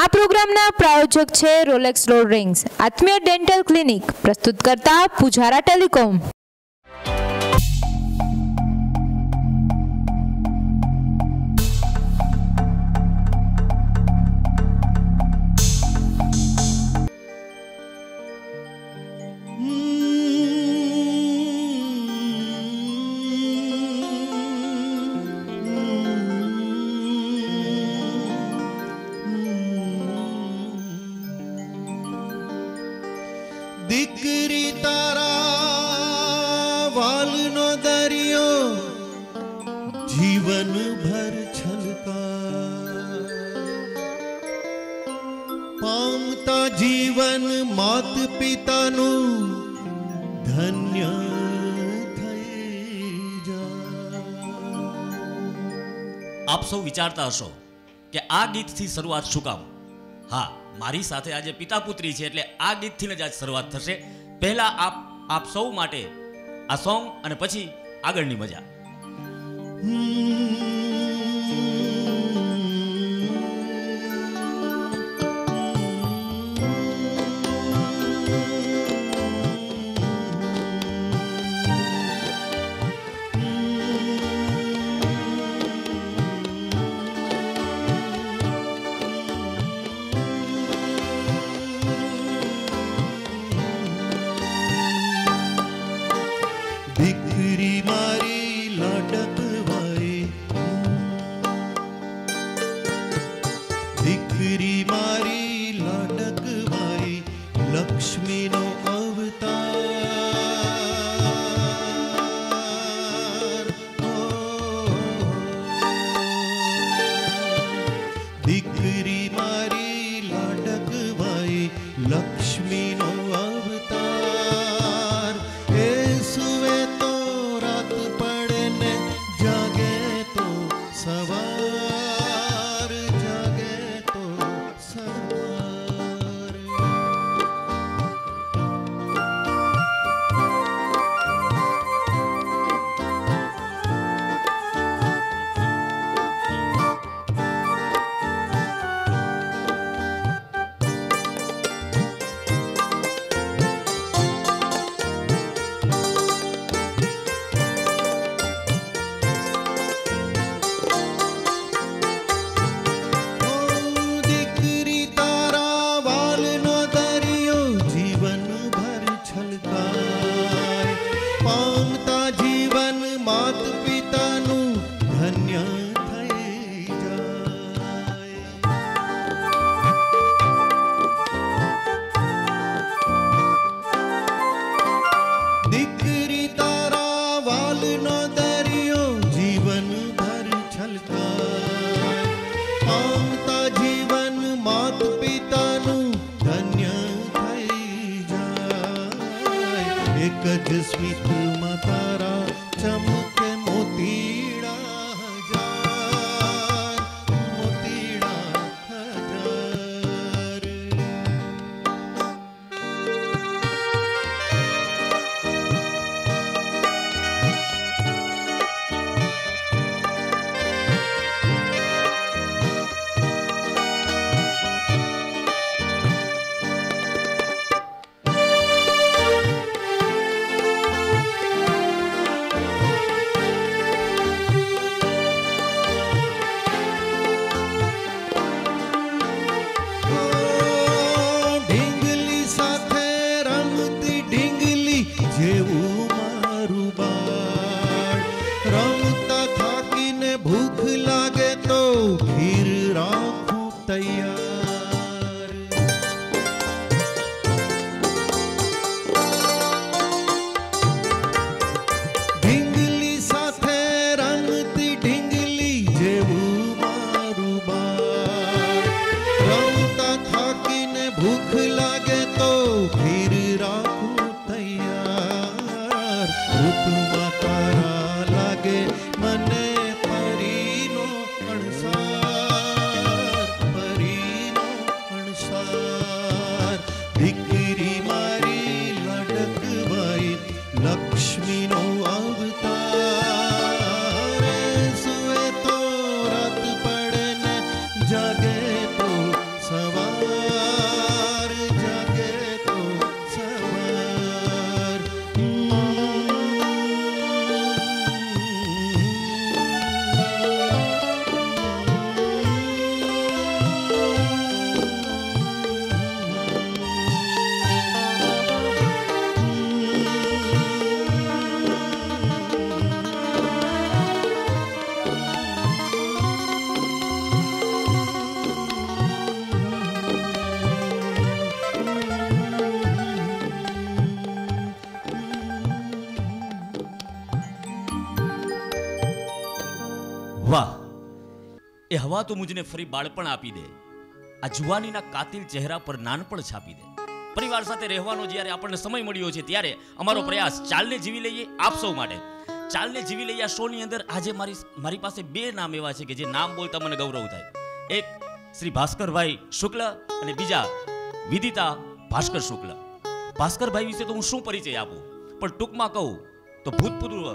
આ પ્રોગ્રામના પ્રાયોજક છે રોલેક્સ રોડ રિંગ્સ આત્મીય ડેન્ટલ ક્લિનિક, પ્રસ્તુત કરતા પુજારા ટેલિકોમ। દીકરી તારા વાલનો દરિયો જીવન ભર છલકા, પામતા જીવન માત પિતાનું ધન્ય થઈ જા। આપ સૌ વિચારતા હશો કે આ ગીતથી શરૂઆત શું કામ? હા, મારી સાથે આજે પિતા પુત્રી છે એટલે આ ગીતથી જ આજ શરૂઆત થશે। પહેલા આપ સૌ માટે આ સોંગ અને પછી આગળની મજા। દીકરી મારી લાડકવાઈ, દીકરી મારી લાડકવાઈ, લક્ષ્મીનો અવતાર। દીકરી મારી લાડકવાઈ, લક્ષ્મીનો અવતાર। એ સુવે તો રાત પડે ને જાગે તો સવાર, જાગે તો સવાર। દીકરી તારા વાલનો દરિયો જીવન ભર છલકાય, પામતા જીવન માત પિતાનું ધન્ય થઈ જાય। દીકરી તારા વાલનો દરિયો જીવન ભર છલકાય, પામતા જીવન માત પિતાનું ધન્ય થઈ જાય। એક જ સ્મિતમાં તારા ચમકે મોતીડા હજાર, મોતીડા હજાર। ઢીંગલી સાથે રમતી ઢીંગલી જેવું મારું બાળ, રમતા થાકીને ભૂખ લાગે તો ખીર રાખું તૈયાર। ઢીંગલી સાથે રમતી ઢીંગલી જેવું મારું બાળ, રમતા થાકીને ભૂખ લાગે તો ખીર રાખું તૈયાર। ઋતુમાં તારા લાગે મને પરીનો અણસાર, પરી એ હવા તો મુજને ફરી બાળપણ આપી દે, આ જુવાનીના કાતિલ ચહેરા પર નાનપણ છાપી દે. પરિવાર સાથે રહેવાનો જ્યારે આપણને સમય મળ્યો છે ત્યારે અમારો પ્રયાસ ચાલને જીવી લઈએ આપ સૌ માટે. ચાલને જીવી લઈએ આ શોની અંદર આજે મારી પાસે બે નામ એવા છે કે જે નામ બોલતા મને ગૌરવ થાય. એક શ્રી ભાસ્કરભાઈ શુક્લ અને બીજા વિદિતા ભાસ્કર શુક્લ. ભાસ્કરભાઈ વિશે તો હું શું પરિચય આપું, પણ ટૂંકમાં કહું તો ભૂતપૂર્વ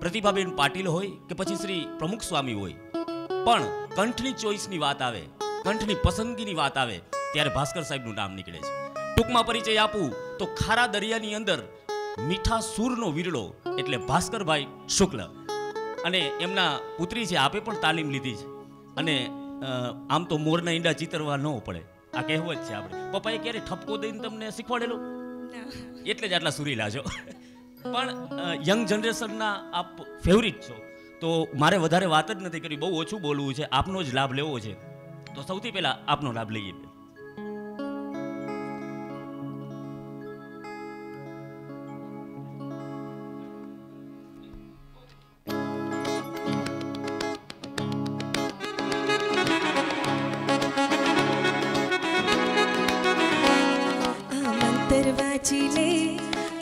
પ્રતિભાબેન પાટીલ હોય કે પછી શ્રી પ્રમુખ સ્વામી હોય, પણ કંઠની ચોઈસની વાત આવે, કંઠની પસંદગીની વાત આવે ત્યારે ભાસ્કર સાહેબનું નામ નીકળે છે. ટૂંકમાં પરિચય આપું તો ખારા દરિયાની અંદર મીઠા સૂરનો વીરડો એટલે ભાસ્કરભાઈ શુક્લ. અને એમના પુત્રી છે, આપે પણ તાલીમ લીધી છે. અને આમ તો મોરના ઈંડા ચિતરવા ન પડે, આ કહેવત છે આપણે. પપ્પાએ ક્યારે ઠપકો દઈને તમને શીખવાડેલું? એટલે જ આટલા સુરીલા છો. પણ યંગ જનરેશનના આપ ફેવરિટ છો, તો મારે વધારે વાત જ નથી કરી, બહુ ઓછું બોલવું છે, આપનો જ લાભ લેવો છે. તો સૌથી પહેલા આપનો લાભ લઈએ.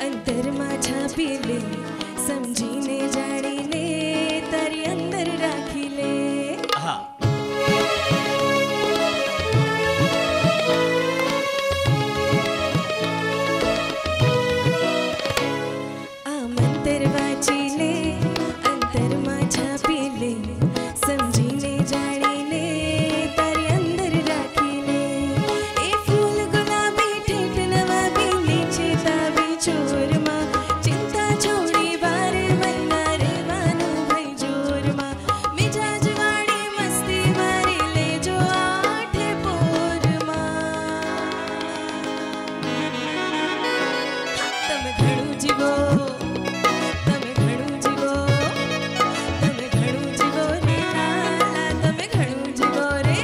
અંતરમાં છાપી લે, સમજીને જાણીને તારી અંદર રાખી લે. હા, આ મંતર વાંચી લે, અંતરમાં છાપી લે, સમજીને જાણીને તારી અંદર રાખી લે. એ ફૂલ ગુલાબી ઠેઠ નવાબી નીચે તાબી ચોરમાં, ચિંતા છોડી બારે મહિના રહેવાનું ભાઈ જોરમાં. મિજાજ વાળી મસ્તી મારી લેજો આઠે પોરમાં. તમે ઘણું જીવો, તમે ઘણું જીવો, તમે ઘણું જીવો રે લાલા, તમે ઘણું જીવો રે,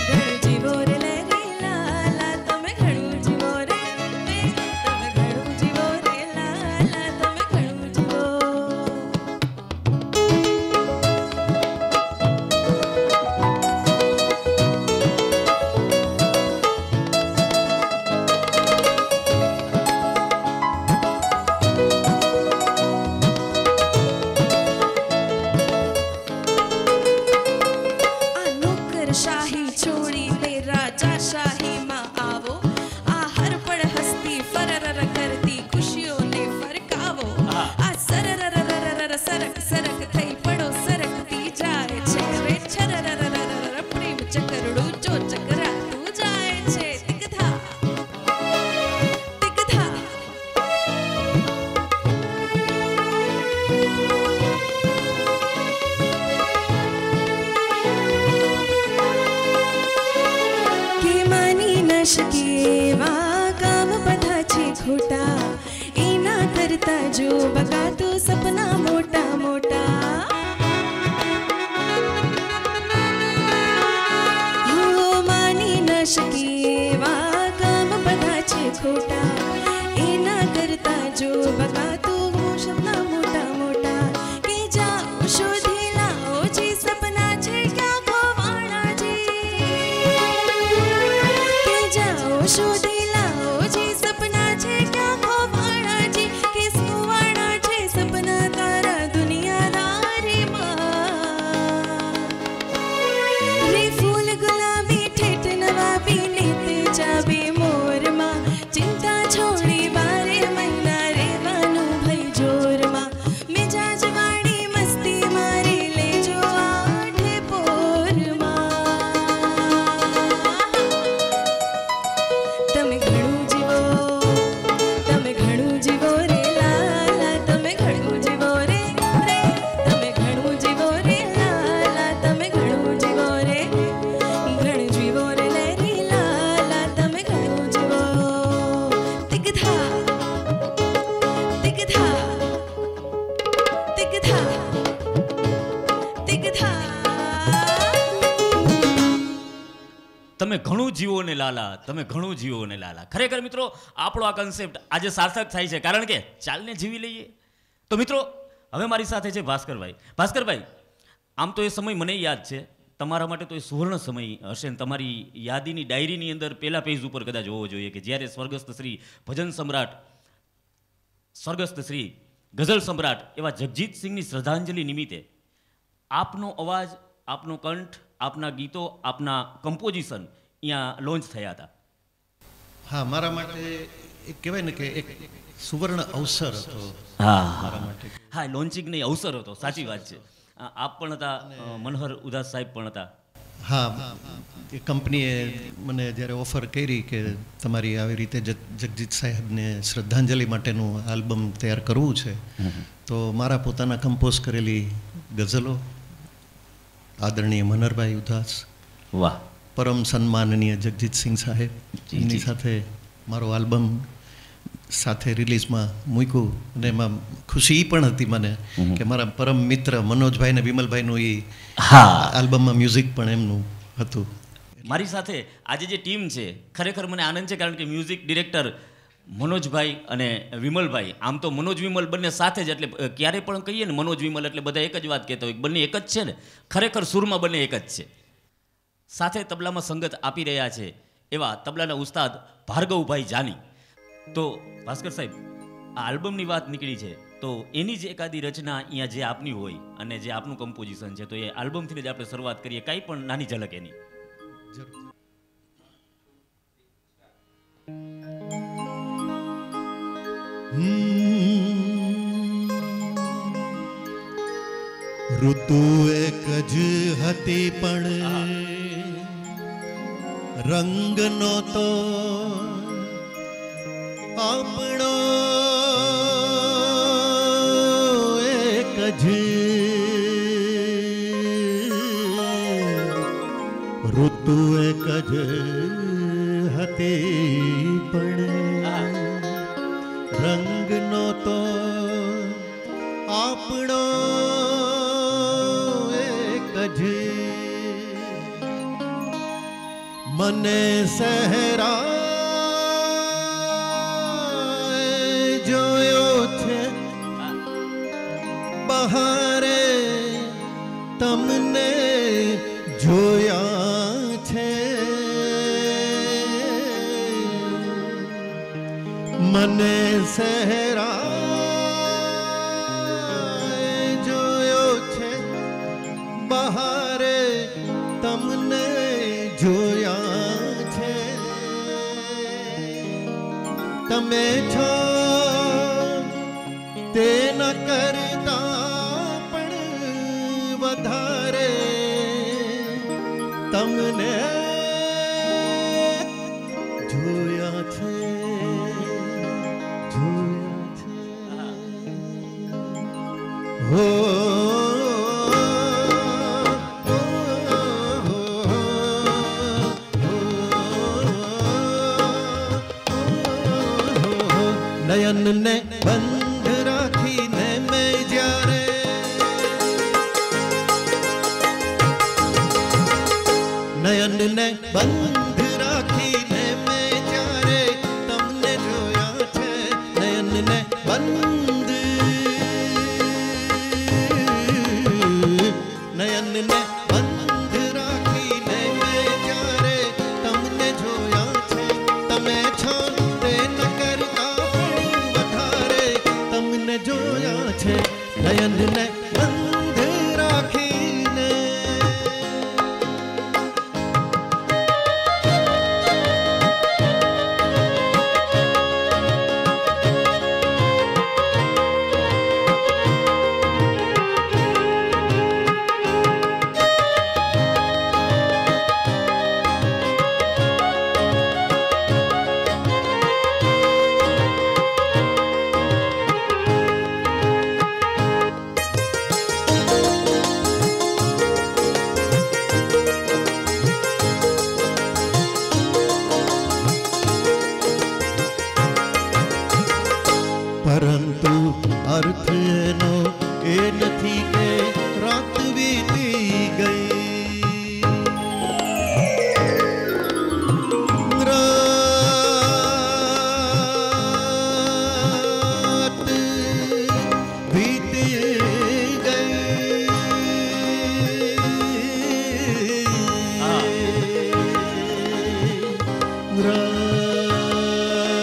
ઘણું જીવો રે લે રે લાલા, તમે ઘણું જીવો રે, તમે ઘણું જીવો રે લાલા, તમે ઘણું જીવો. આ નોકરશાહી છોડીને રાજાશાહીમાં આવો, આ હરપળ હસતી ફરરર કરતી ખુશીઓને ફરકાવો. આ સરરરરરર સરક સરક થઈ પડો સરકતી જાય છે રે છરરરરરર પ્રેમ ચકરડું જો ચકરાતું જાય છે. તિકધા તિકધા કે માની ન શકીએ એવા કામ બધા છે ખોટા, એના કરતા જો બગાતું સપના મોટા મોટા. હો માની ન શકીએ એવા કામ બધા છે ખોટા, એના કરતા જો બગાતું સપના મોટા મોટા. કે જાઓ શોધી લાવો જે સપના છે ક્યાં ખોવાણા છે, કે જાઓ શોધી લાવો જે સપના છે ક્યાં ખોવાણા છે. કે સુવાણા છે સપના તારા દુનિયાદારીમાં. રે ફૂલ ગુલાબી ઠેઠ નવાબી નીતે જાબે મોરમાં, ચિંતા છોડી બારે મહિના રહેવાનું ભાઈ જોરમાં. મિજાજ વાળી મસ્તી મારી લેજો આઠે પોરમાં. તમે ઘણું જીવો, તમે ઘણું જીવો રે લાલા, તમે ઘણું જીવો રે રે, તમે ઘણું જીવો રે લાલા, તમે ઘણું જીવો રે, ઘણું જીવો રે લે રે લાલા, તમે ઘણું જીવો. તિકધા તિકધા તિકધા તિકધા. તમે ઘણું જીવો ને લાલા, તમે ઘણું જીવો ને લાલા. ખરેખર મિત્રો આપણો આ કન્સેપ્ટ આજે સાર્થક થાય છે, કારણ કે ચાલને જીવી લઈએ. તો મિત્રો હવે મારી સાથે છે ભાસ્કરભાઈ. ભાસ્કરભાઈ, આમ તો એ સમય મને યાદ છે તમારા માટે તો એ સુવર્ણ સમય હશે ને તમારી યાદીની ડાયરીની અંદર પહેલા પેજ ઉપર કદાચ હોવો જોઈએ કે જ્યારે સ્વર્ગસ્થ શ્રી ભજન સમ્રાટ, સ્વર્ગસ્થ શ્રી ગઝલ સમ્રાટ એવા જગજીતસિંહની શ્રદ્ધાંજલિ નિમિત્તે આપનો અવાજ, આપનો કંઠ, આપના ગીતો, આપના કમ્પોઝિશન અહીંયા લોન્ચ થયા હતા. હા, મારા માટે એક કહેવાય ને કે એક સુવર્ણ અવસર હતો મારા માટે. હા, લોન્ચિંગનો અવસર હતો, સાચી વાત છે. આપ પણ હતા, મનહર ઉદાસ સાહેબ પણ હતા. હા, એ કંપનીએ મને જ્યારે ઓફર કરી કે તમારી આવી રીતે જગજીત સાહેબને શ્રદ્ધાંજલિ માટેનું આલ્બમ તૈયાર કરવું છે, તો મારા પોતાના કમ્પોઝ કરેલી ગઝલો આદરણીય મનહરભાઈ ઉદાસ, વાહ, પરમ સન્માનનીય જગજીતસિંહ સાહેબ, એમની સાથે મારો આલ્બમ સાથે રિલીઝમાં મૂક્યું. અને એમાં ખુશી પણ હતી મને કે મારા પરમ મિત્ર મનોજભાઈ ને વિમલભાઈનું એ આલ્બમમાં મ્યુઝિક પણ એમનું હતું. મારી સાથે આજે જે ટીમ છે, ખરેખર મને આનંદ છે, કારણ કે મ્યુઝિક ડિરેક્ટર મનોજભાઈ અને વિમલભાઈ, આમ તો મનોજ વિમલ બંને સાથે જ, એટલે ક્યારે પણ કહીએ ને મનોજ વિમલ એટલે બધા એક જ વાત કહેતા હોય, બંને એક જ છે ને, ખરેખર સુરમાં બંને એક જ છે. સાથે તબલામાં સંગત આપી રહ્યા છે એવા તબલાના ઉસ્તાદ ભાર્ગવભાઈ જાની. તો ભાસ્કર સાહેબ, આ આલ્બમની વાત નીકળી છે, તો એની જ એકાદી રચના અહીંયા જે આપની હોય અને જે આપનું કમ્પોઝિશન છે, તો એ આલ્બમથી જ આપણે શરૂઆત કરીએ, કાંઈ પણ નાની ઝલક એની. ઋતુ એક જ હતી પણ રંગ નહોતો આપણો એક જ. ઋતુ એક જ હતી પણ રંગ નહોતો આપણો એક જ. મને સહેરા જોયો છે બહારે તમને જોયા છે. મને સહેરા જોયો છે બહારે તમને જોયા છે. તમે છો તે ન કરતા પણ વધારે તમને જોયા છે, જોયા છે. હો નયનને બંધ રાખીને મેં જ્યારે નયનને બંધ રાખીને મેં જ્યારે તમને જોયા છે. નયનને બંધ, નયનને બંધ રાખીને મેં જ્યારે તમને જોયા છે. તમે છો તે ન કરતા તમને જોયા છે. નયનને બંધ રાખીને रात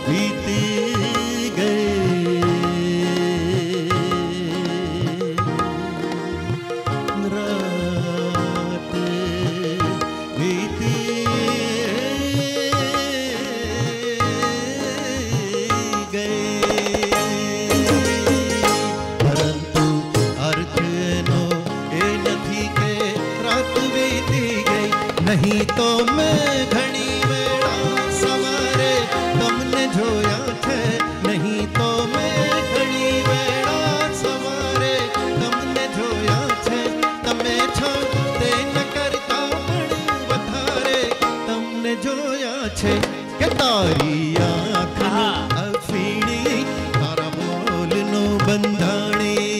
बीती गई, रात बीती गई, પરંતુ અર્થ નો એ નથી કે રાત વીતી ગઈ. નહીં તો મેં ઘણી વેળા સવારે તમને જોયા છે, નહીં તો મેં ઘણી વેળા સવારે તમને જોયા છે. તમે છો તે ન કરતા પણ વધારે તમને જોયા છે. કે તારી આંખનું અફીણી, તારા બોલનું બંધાણી,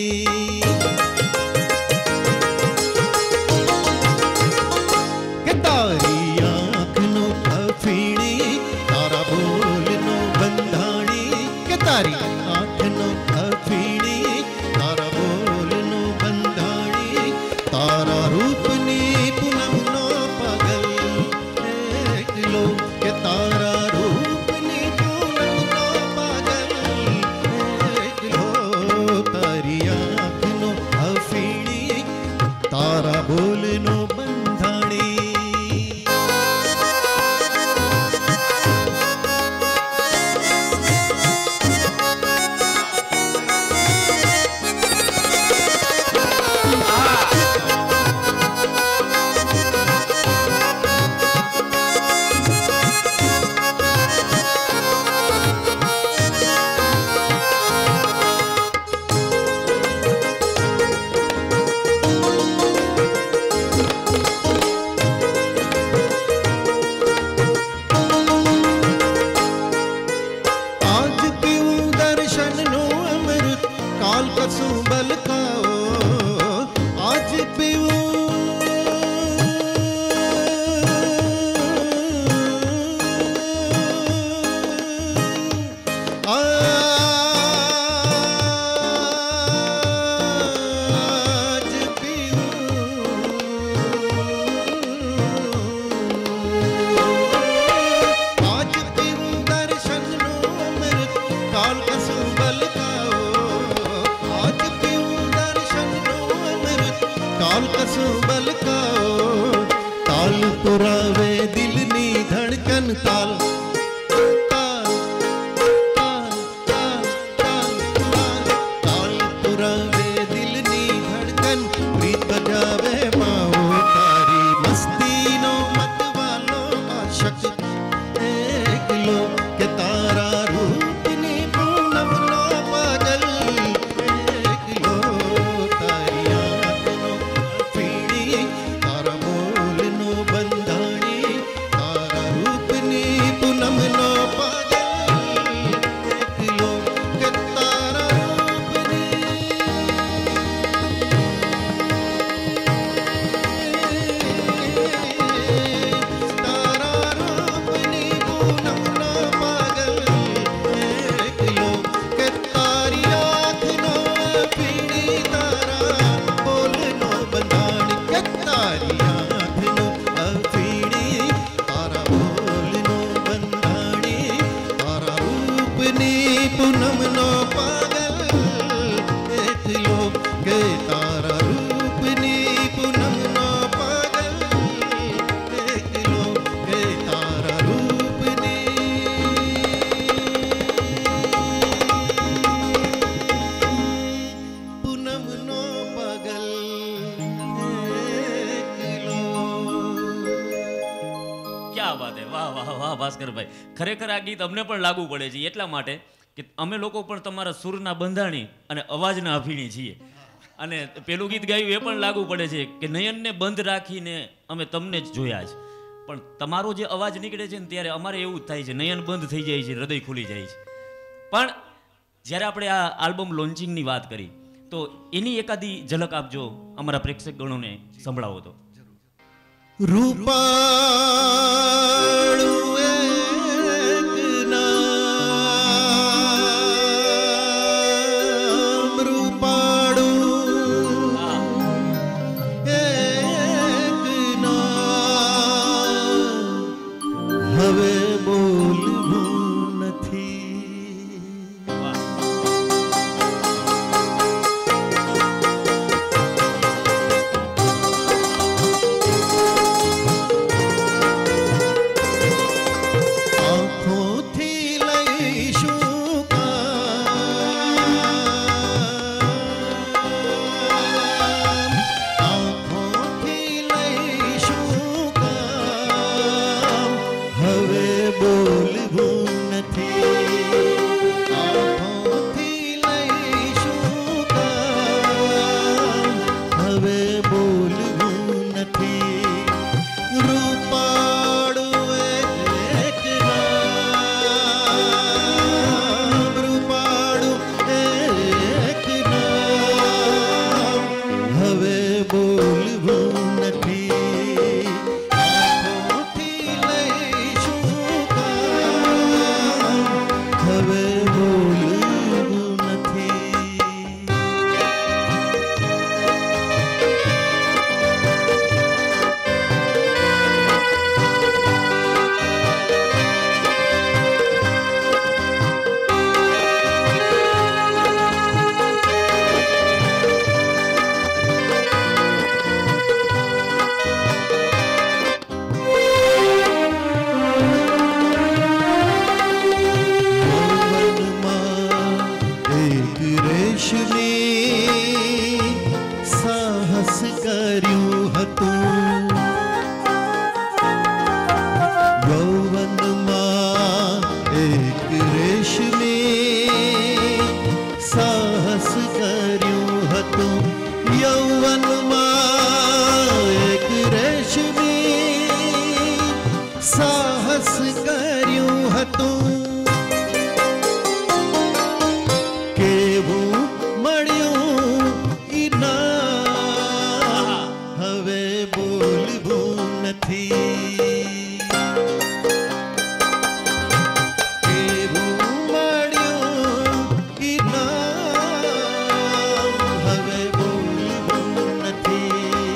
કે તારી આંખનું અફીણી, તારા બોલનું બંધાણી, કે તારી આંખનું અફીણી, તારા બોલનું બંધાણી, તારા રૂપની પૂનમનો પાગલ એકલો, કે તારા રૂપની પૂનમનો પાગલ એકલો, તારી આંખનું અફીણી, તારા બોલનું બંધાણી. આજ પીવું દર્શનનું અમૃત, કાલ કશું બલકાઓ. આજ પીવું, આજ પીવું, આજ પીવું દર્શનનું અમૃત, કાલ કશું બલકાઓ. આજ પીવું દર્શનનું અમૃત, કાલ કશું બલકાઓ. તાલ પુરાવે દિલની ધડકન, તાલ તાલ તાલ તાલ તાલ તાલ, તાલ પુરાવે દિલની ધડકન, પ્રીત બજાવે માઓ. તારી મસ્તીનો મતવાલો આશક એકલો, કે તારા રૂપની પૂનમનો પાગલ એકલો, તારી આંખનો અફીણી, તારા બોલનું બંધાણી, તારા રૂપની પૂનમનો પાગલ એકલો, કે તારા રૂપની, તારા રૂપની પૂનમનો પાગલ એકલો, કે તારી આંખનો અફીણી, તારા બોલનો બંધાણી, કે તારી આંખનો અફીણી, તારા બોલનો બંધાણી, તારા રૂપની પૂનમનો પાગલ એકલો, કે તારા રૂપની પૂનમનો પાગલ એકલો, કે તારા રૂપની પૂનમનો પાગલ એકલો. ક્યાં વાત હે, વાહ વાહ વાહ ભાસ્કરભાઈ. ખરેખર આ ગીત અમને પણ લાગુ પડે છે એટલા માટે કે અમે લોકો પણ તમારા સૂરના બંધાણી અને અવાજના અફીણી છીએ. અને પેલું ગીત ગાયું એ પણ લાગુ પડે છે કે નયનને બંધ રાખીને અમે તમને જ જોયા છે. પણ તમારો જે અવાજ નીકળે છે ને ત્યારે અમારે એવું જ થાય છે, નયન બંધ થઈ જાય છે, હૃદય ખુલી જાય છે. પણ જ્યારે આપણે આ આલ્બમ લોન્ચિંગની વાત કરી તો એની એકાદી ઝલક આપજો, અમારા પ્રેક્ષક ગણોને સંભળાવો તો. રૂપાળું એક નામ, રૂપાળું એક નામ, નથી કેવું મળ્યું ઈ નામ હવે ભૂલવું નથી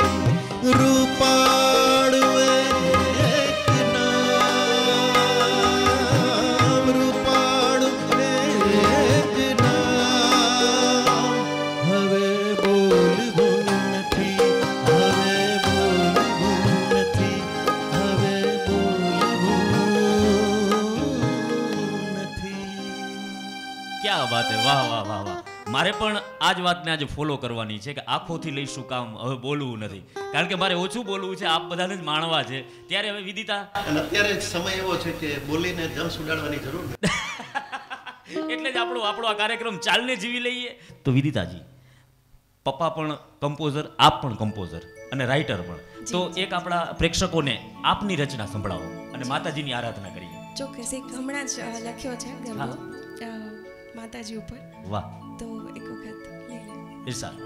રૂપાળું એક નામ રૂપાળું એક નામ હવે બોલવું નથી હવે બોલવું નથી હવે બોલવું નથી ક્યાં વાત હે, વાહ વાહ વાહ વાહ. મારે પણ આ જ વાતને આજે ફોલો કરવાની છે કે આંખોથી લઈશું કામ હવે બોલવું નથી, કારણ કે મારે ઓછું બોલવું છે, આપ બધાને જ માણવા છે. ત્યારે હવે વિદિતા, અને અત્યારે સમય એવો છે કે બોલીને જમ્સ ઉડાડવાની જરૂર નથી. એટલે જ આપણો આ કાર્યક્રમ ચાલને જીવી લઈએ. તો વિદિતાજી, પપ્પા પણ કમ્પોઝર, આપ પણ કમ્પોઝર અને રાઇટર પણ, તો એક આપણા પ્રેક્ષકોને આપની રચના સંભળાવો અને માતાજીની આરાધના કરીએ. ચોક્કસ. એક હમણાં જ લખ્યો છે ગરબો માતાજી ઉપર, વાહ, તો એક વખત લઈ લે. ઇરશાદ. Oh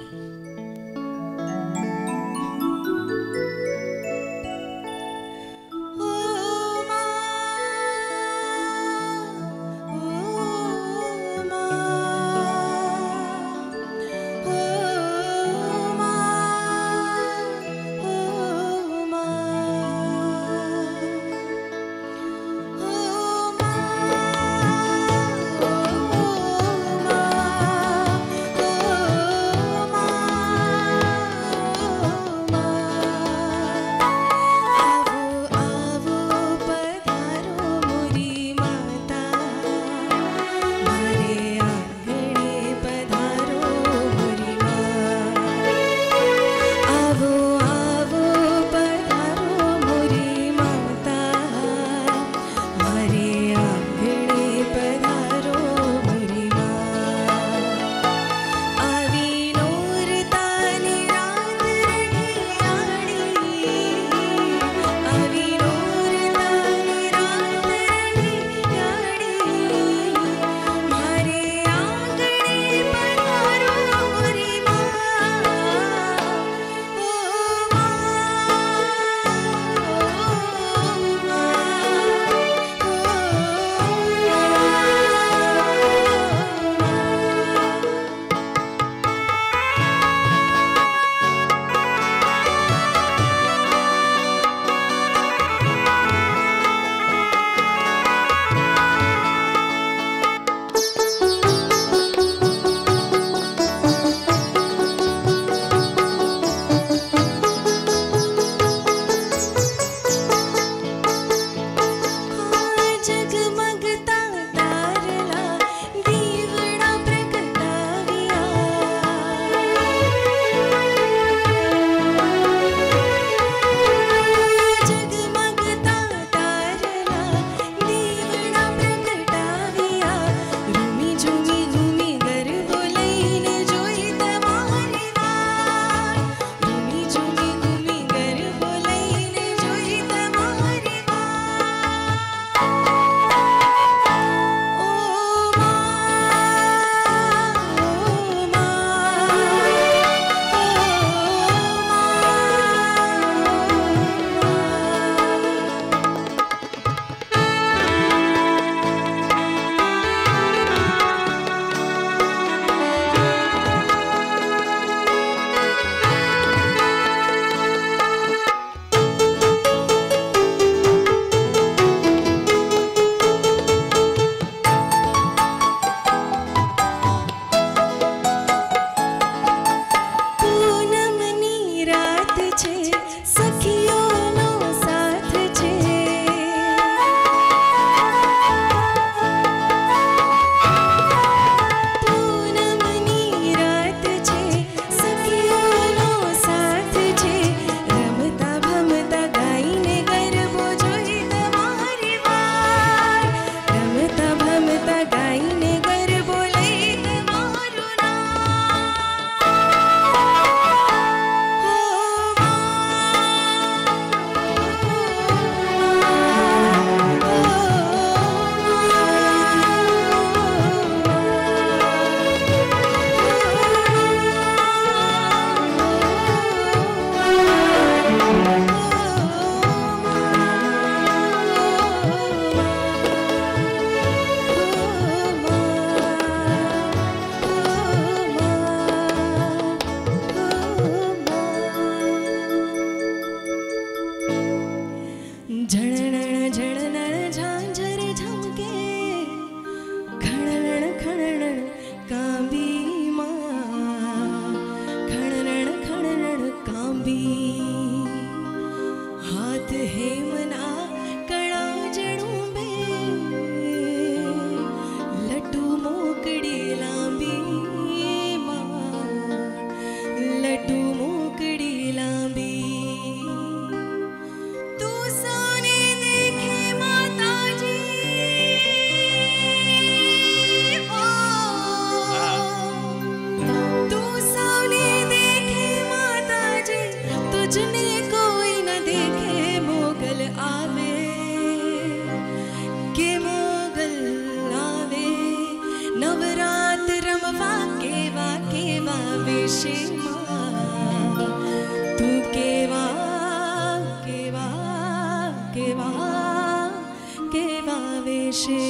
રહેશે.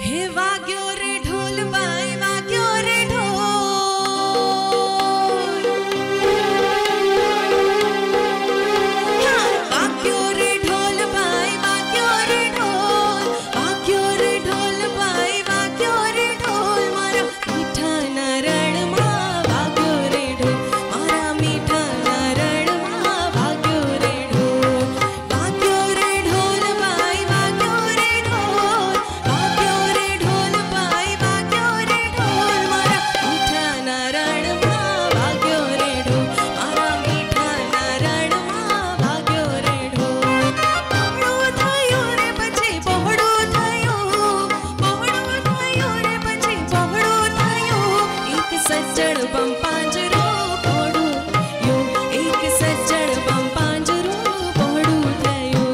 હે વાગ્યો રે ઢોલ બાઈ વાગ્યો રે ઢોલ, વાગ્યો રે ઢોલ બાઈ વાગ્યો રે ઢોલ, વાગ્યો રે ઢોલ બાઈ વાગ્યો રે ઢોલ, મારા મીઠા નારણમાં વાગ્યો રે ઢોલ, મારા મીઠા નારણમાં વાગ્યો રે ઢોલ, વાગ્યો રે ઢોલ બાઈ વાગ્યો રે ઢોલ, વાગ્યો રે ઢોલ બાઈ વાગ્યો રે ઢોલ, મારા મીઠા નારણમાં વાગ્યો રે ઢોલ, મારા મીઠા નારણમાં વાગ્યો રે ઢોલ. પહોળું થયું રે પછી પહોળું થયું, પહોળું થયું રે પછી પહોળું થયું, એક સજ્જડ બમ પાંજરો પહોળું થયું, એક સજ્જડ બમ પાંજરો પહોળું થયું.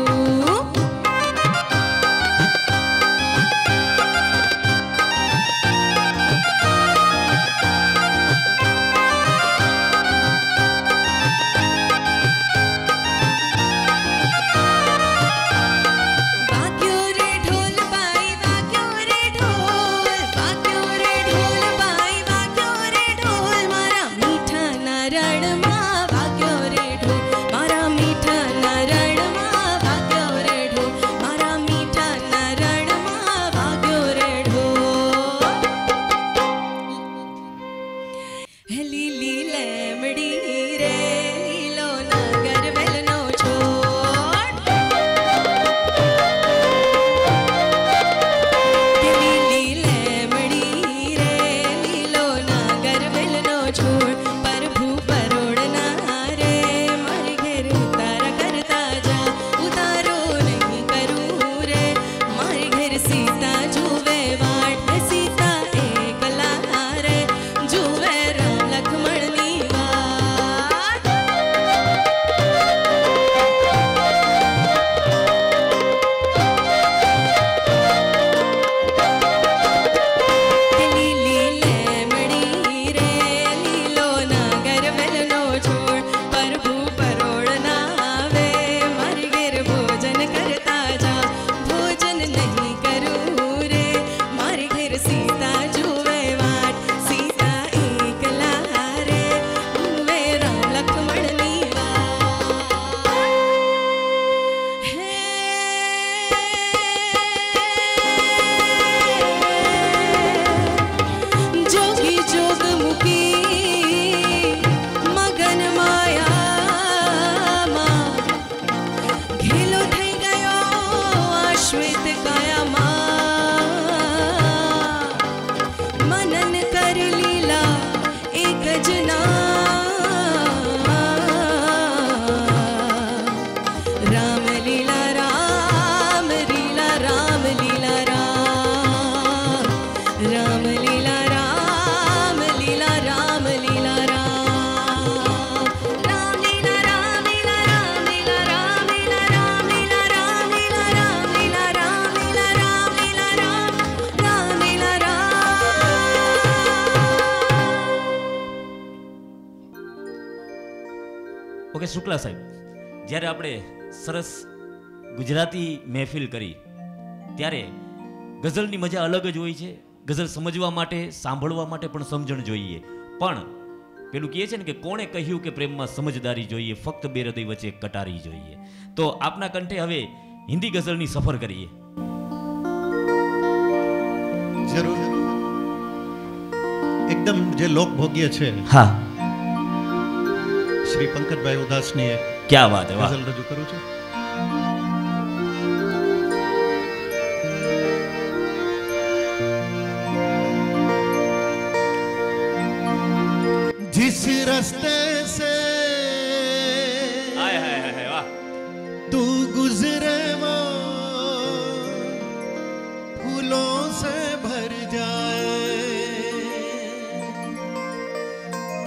વાગ્યો રે ઢોલ બાઈ વાગ્યો રે ઢોલ, વાગ્યો રે ઢોલ બાઈ વાગ્યો રે ઢોલ, મારા મીઠા નારણમાં વાગ્યો રે ઢોલ, મારા મીઠા નારણમાં વાગ્યો રે ઢોલ, મારા મીઠા નારણમાં વાગ્યો રે ઢોલ. હે લીલી લેમડી રે લીલો નાગર વેલનો છોડ, લીલી લેમડી રે લીલો નાગર વેલનો છોડ, પ્રભુ પરોડના રે મારી ઘેર ઉતારા કરતા જા, ઉતારો નહીં કરું રે મારી ઘેર સીતા જુએ વાટ, સીતા એકલા રે જુએ રામ લક્ષ્મણની વાટ. લીલી લેમડી રે લીલો નાગર વેલનો છોડ, પ્રભુ પરોળના આવે મારી ઘેર ભોજન કરતા જા, ભોજન નહીં કરું રે મારી ઘેર સીતા જુએ વાટ, સીતા એકલા રે જુએ રામ લક્ષ્મણની વાટ. જોગી જોગ મૂકી મગન માયામાં, ઘેલો થઈ ગયો આશ્વિત કાયામાં, મનન કર લીલા એક જ નામ, રામ લીલા રામ લીલા રામ લીલા રામ, રામ લીલા રામ લીલા રામ લીલા રામ, રામ લીલા રામ લીલા રામ લીલા રામ લીલા રામ લીલા રામ લીલા રામ લીલા રામ લીલા રામ લીલા રામ, રામ લીલા રામ. ઓકે શુક્લા સાહેબ, જ્યારે આપણે સરસ ગુજરાતી મહેફિલ કરી ત્યારે ગઝલની મજા અલગ જ હોય છે. ગઝલ સમજવા માટે સાંભળવા માટે પણ સમજણ જોઈએ, પણ પેલું કહે છે ને કે કોણે કહ્યું કે પ્રેમમાં સમજદારી જોઈએ, ફક્ત બે હૃદય વચ્ચે કટારી જોઈએ. તો આપના કંઠે હવે હિન્દી ગઝલની સફર કરીએ. જરૂર. એકદમ જે લોકભોગ્ય છે, હા, શ્રી પંકજભાઈ ઉદાસની એક ક્યાં વાત હે, વાહ. ગઝલ રજૂ કરું છું. जिस रास्ते से હાય હાય હાય વાહ. तू गुजरे वो फूलों से भर जाए,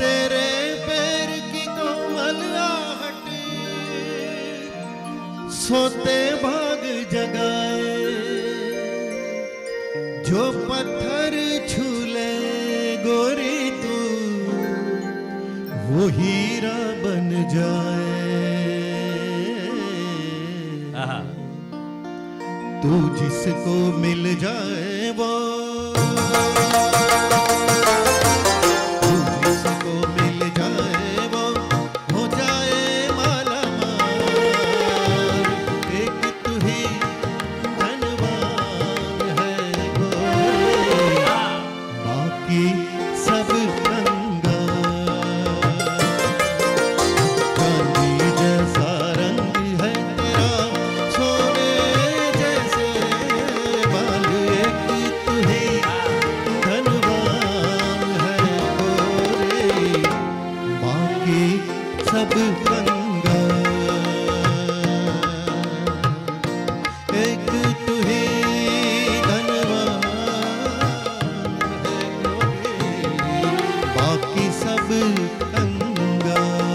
तेरे पैर की कोमल आहट सोते भाग जगाए, जो पत्थर छूले गोरी तू वो हीरा बन जाए. आहा, तू जिसको मिल जाए वो, तू जिसको मिल जाए वो हो जाए माला माल। एक तू ही धनवान है गोरे, बाकी सब कंगाल। चांदी जैसा रंग है तेरा, सोने जैसे बाल। एक तू ही धनवान है गोरे, बाकी सब कंगाल। एक तू ही धनवान है गोरे, बाकी सब कंगाल।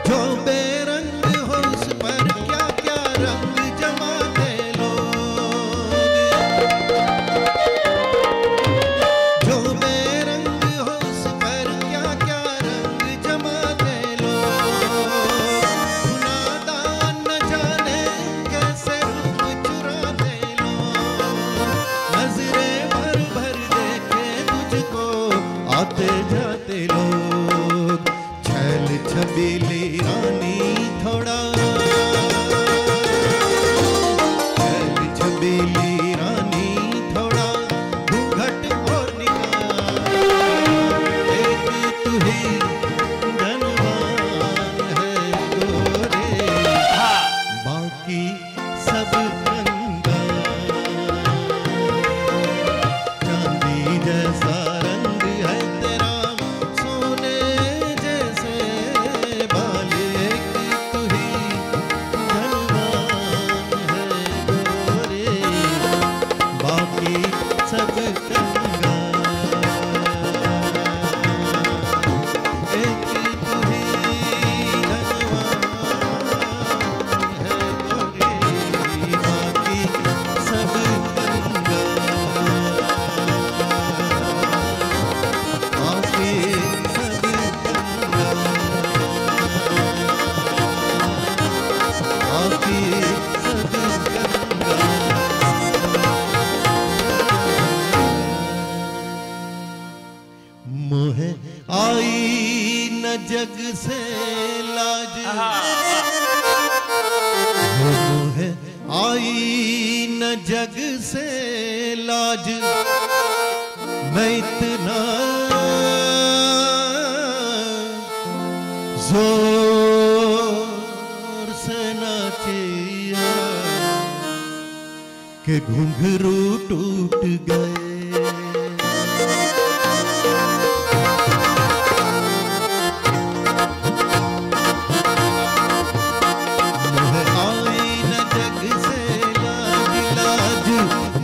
जो बेरंग हो उस पर क्या क्या रंग जमाते लोग। जो बेरंग हो उस पर क्या क्या रंग जमाते लोग। नादान न जाने कैसे रूप चुराते लोग। नजरें भर भर देखे तुझको आते जाते लोग। छैल छबीली रानी थोड़ा, छैल छबीली रानी थोड़ा घूंघट और निकाल। एक तू ही धनवान है गोरे, बाकी सब कंगाल। चांदी जैसा रंग है तेरा, सोने जैसे बाल। एक तू ही धनवान है गोरे, बाकी सब कंगाल। एक तू ही धनवान है गोरे, बाकी सब कंगाल। बाकी सब कंगाल। बाकी सब कंगाल। मोह आई न जग से लाज, मोह आई न जग से लाज। मैं इतना जोर से नाचिया कि घुंघरू टूट गए। मोह आई न जग से लाज लाज,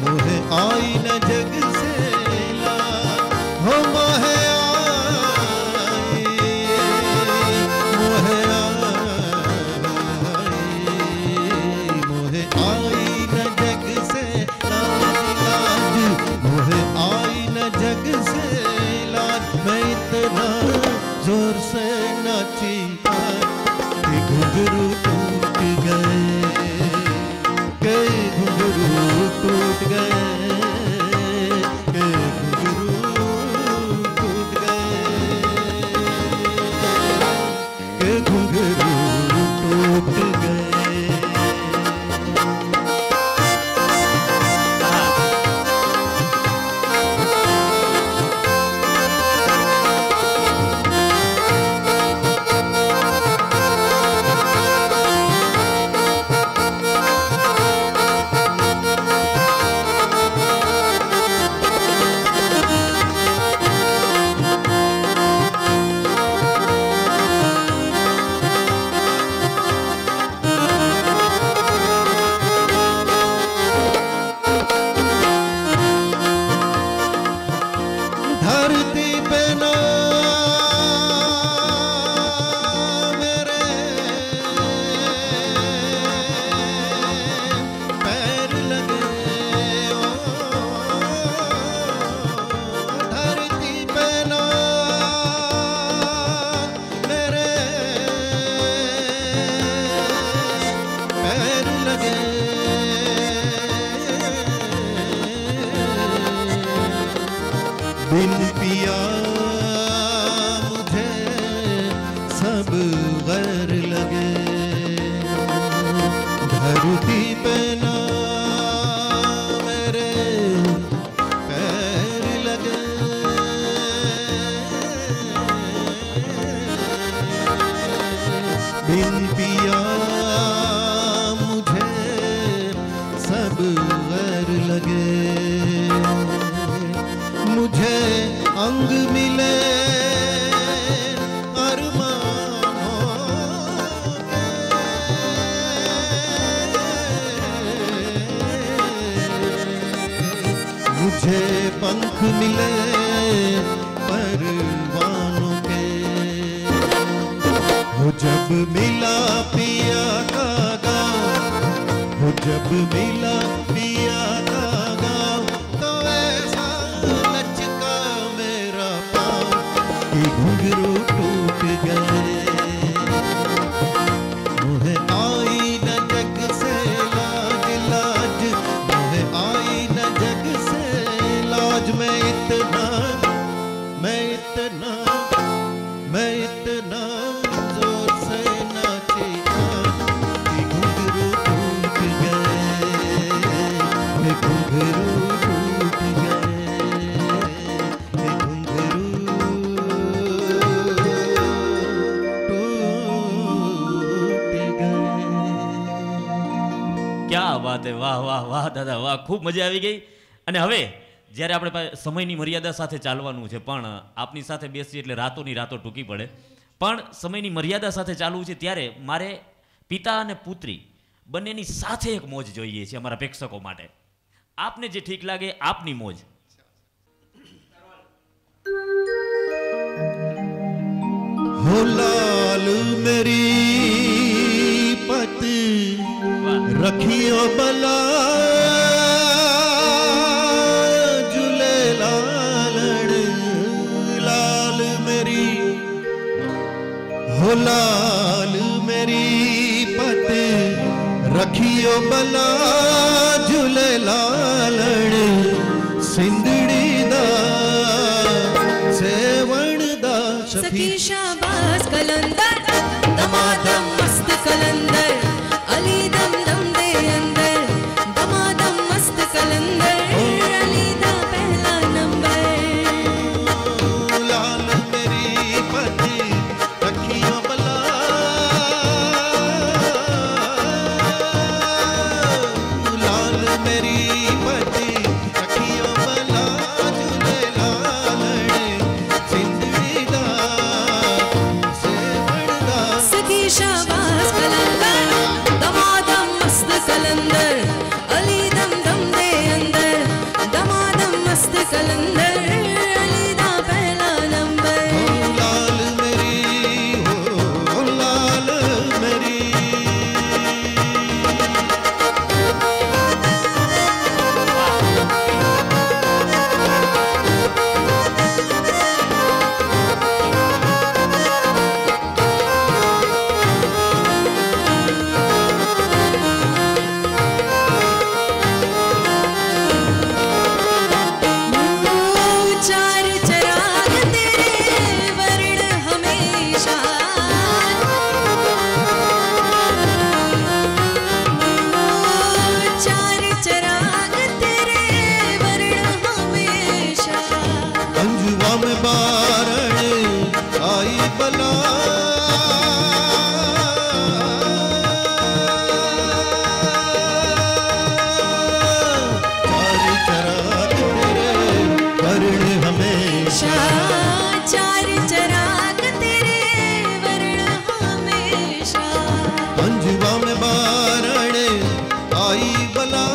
मोह आई न जग से लाज। हो मोह आई, मोह आई न जग से लाज लाज। मोह आई न जग से लाज। मैं इतना जोर से नाची कि घुंघरू टूट गए, के घुंघरू टूट गए, के घुंघरू टूट गए, के घुंघरू टूट गए। पंख मिले परवानों के। हो जब मिला पिया का गाँव, हो जब मिला पिया का गाँव, तो ऐसा लचका मेरा पाँव कि घुंघरू टूट गए। मुझे आई न जग से लाज लाज, मुझे आई न जग से लाज। मैं इतना जोर से नाची कि घुंघरू टूट गए, घुंघरू टूट गए, घुंघरू टूट गए। ક્યાં વાત હે, વાહ વાહ વાહ દાદા વાહ, ખૂબ મજા આવી ગઈ. અને હવે જ્યારે આપણે સમયની મર્યાદા સાથે ચાલવાનું છે, પણ આપની સાથે બેસી એટલે રાતોની રાતો ટૂંકી પડે, પણ સમયની મર્યાદા સાથે ચાલવું છે, ત્યારે મારે પિતા અને પુત્રી બંનેની સાથે એક મોજ જોઈએ છે અમારા પ્રેક્ષકો માટે. આપને જે ઠીક લાગે આપની મોજ. हो लाल मेरी पति रखियो बला झूले लालड़। लाल मेरी, हो लाल मेरी पति रखियो बला झूले लालड़। सिंदड़ी दा सेवण दा सखी शाबाश कलंदर, दमादम मस्त कलंदर, अली दम दम दे अंदर, दमादम मस्त कलंदर, अली दा पहला नंबर। लाल मेरी पति रखियो बला, लाल मेरी पति रखियो बला झूले लालड़। सिंदड़ी दा सेवण दा सखी शाबाश कलंदर, दमादम मस्त कलंदर, अली दम दम दे अंदर, दमादम मस्त कलंदर, अली दा पहला नंबर। लाल मेरी, हो लाल मेरी। चार चराग तेरे वर्ण हमेशा, चार चराग तेरे वर्ण हमेशा। अंजुआ में बारण आई बला, चार चराग तेरे वर्ण हमेशा। चार चराग तेरे वर्ण हमेशा। अंजुआ में बारण आई बला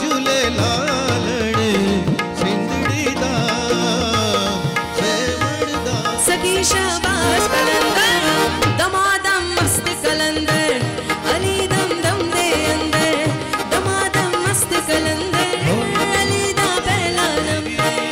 झूले लालड़। सिंदड़ी दा सेवण दा सखी शाबाश कलंदर, दमादम मस्त कलंदर, अली दम दम दे अंदर, दमादम मस्त कलंदर, अली दा पहला नंबर।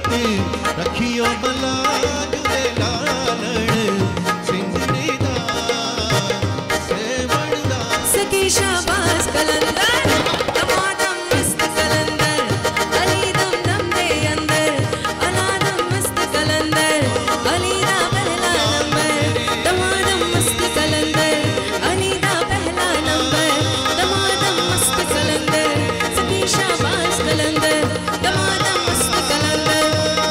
जीवत रखियो भला झूलेलाल सिंधड़ी दा सेवड़दा सखी शाबाश कलंदर तमादम मस्त कलंदर अली दम दम दे अंदर अलादम मस्त कलंदर अली दा पहला नंबर तमादम मस्त कलंदर अली दा पहला नंबर तमादम मस्त कलंदर सखी शाबाश कलंदर तमादम मस्त कलंदर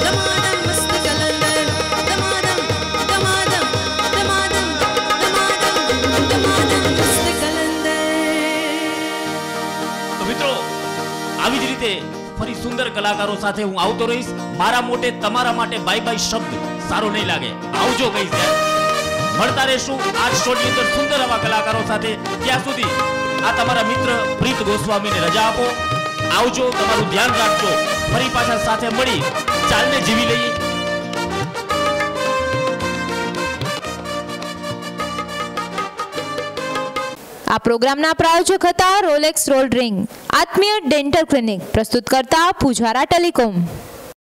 तमादम मस्त कलंदर तमादम तमादम तमादम तमादम तमादम मस्त कलंदर। તો મિત્રો આવી જ રીતે ફરી સુંદર કલાકારો સાથે હું આવતો રહીશ. મારા મોટે તમારા માટે બાય બાય શબ્દ સારો નહીં લાગે, આવજો કહીશ યાર. મળતા રહેશું આ શોની અંદર સુંદર એવા કલાકારો સાથે. ત્યાં સુધી આ તમારા મિત્ર પ્રીત ગોસ્વામીને રજા આપો. આવજો, તમારું ધ્યાન રાખજો. ફરી પાછા સાથે મળી ચાલને જીવી લઈએ. આ પ્રોગ્રામના પ્રાયોજક હતા રોલેક્સ રોલ્ડ રિંગ, આત્મીય ડેન્ટલ ક્લિનિક, પ્રસ્તુત કરતા પૂજારા ટેલિકોમ.